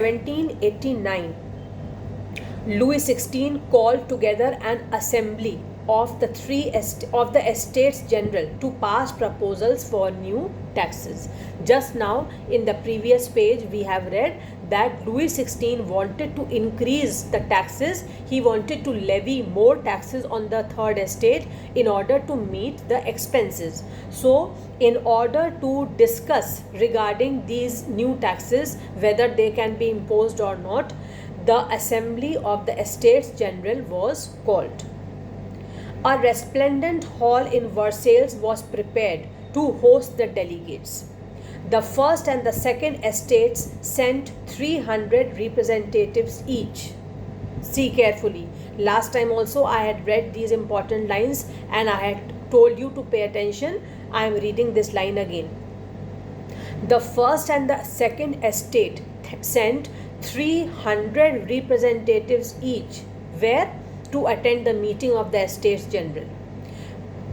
1789, Louis XVI called together an assembly of the Estates General to pass proposals for new taxes. Just now in the previous page we have read that Louis XVI wanted to increase the taxes. He wanted to levy more taxes on the third estate in order to meet the expenses. So in order to discuss regarding these new taxes, whether they can be imposed or not, the assembly of the Estates General was called. A resplendent hall in Versailles was prepared to host the delegates. The first and the second estates sent 300 representatives each. See carefully. Last time also I had read these important lines and I had told you to pay attention. I am reading this line again. The first and the second estate sent 300 representatives each, where to attend the meeting of the Estates General,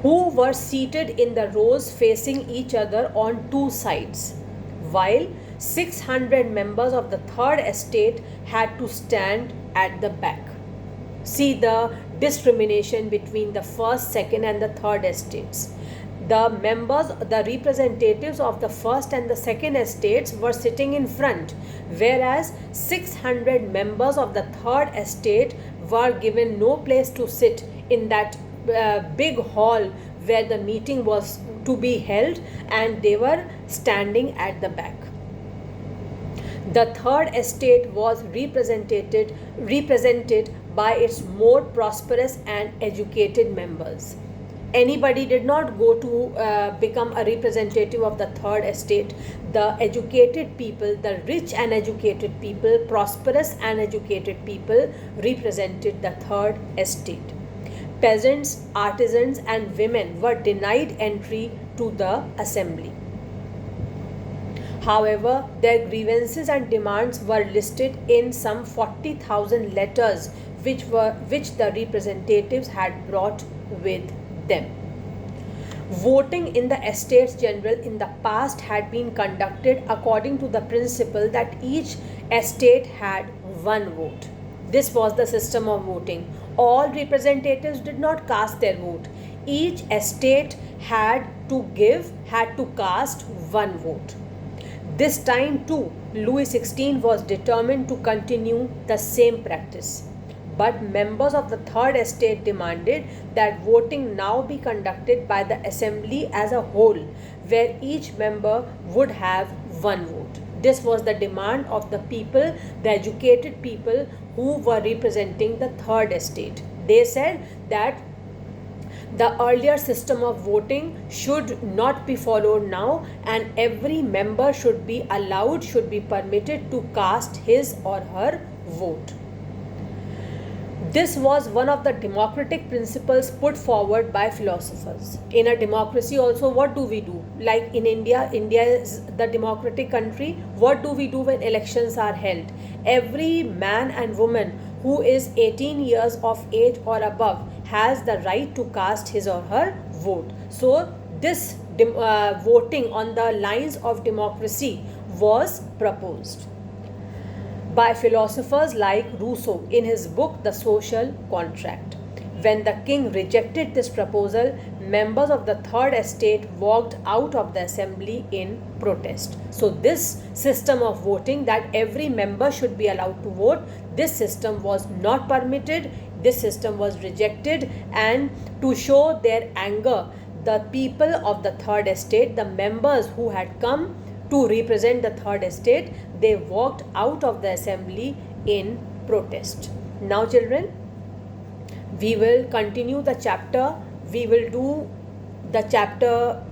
who were seated in the rows facing each other on two sides, while 600 members of the third estate had to stand at the back. See the discrimination between the first, second and the third estates. The representatives of the first and the second estates were sitting in front, whereas 600 members of the third estate were given no place to sit in that big hall where the meeting was to be held, and they were standing at the back. The third estate was represented by its more prosperous and educated members. Anybody did not go to become a representative of the third estate. The educated people, the rich and educated people, prosperous and educated people represented the third estate. Peasants, artisans and women were denied entry to the assembly. However, their grievances and demands were listed in some 40,000 letters which the representatives had brought with them. Voting in the Estates General in the past had been conducted according to the principle that each estate had one vote. This was the system of voting. All representatives did not cast their vote. Each estate had to cast one vote. This time too, Louis XVI was determined to continue the same practice. But members of the third estate demanded that voting now be conducted by the assembly as a whole, where each member would have one vote. This was the demand of the people, the educated people who were representing the third estate. They said that the earlier system of voting should not be followed now, and every member should be permitted to cast his or her vote. This was one of the democratic principles put forward by philosophers. In a democracy also, what do we do? Like in India is the democratic country. What do we do when elections are held? Every man and woman who is 18 years of age or above has the right to cast his or her vote. So this voting on the lines of democracy was proposed by philosophers like Rousseau in his book The Social Contract. When the king rejected this proposal, members of the third estate walked out of the assembly in protest. So this system of voting, that every member should be allowed to vote, this system was not permitted, this system was rejected, and to show their anger, the people of the third estate, the members who had come to represent the third estate, they walked out of the assembly in protest. Now children, we will continue the chapter. We will do the chapter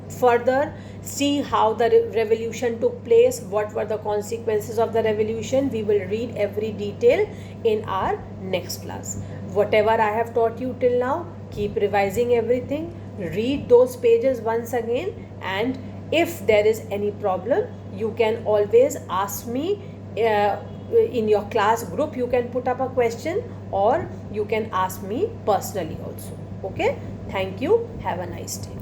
further, see how the revolution took place, what were the consequences of the revolution. We will read every detail in our next class. Whatever I have taught you till now, keep revising everything, read those pages once again, and if there is any problem, you can always ask me in your class group. You can put up a question or you can ask me personally also. Okay? Thank you. Have a nice day.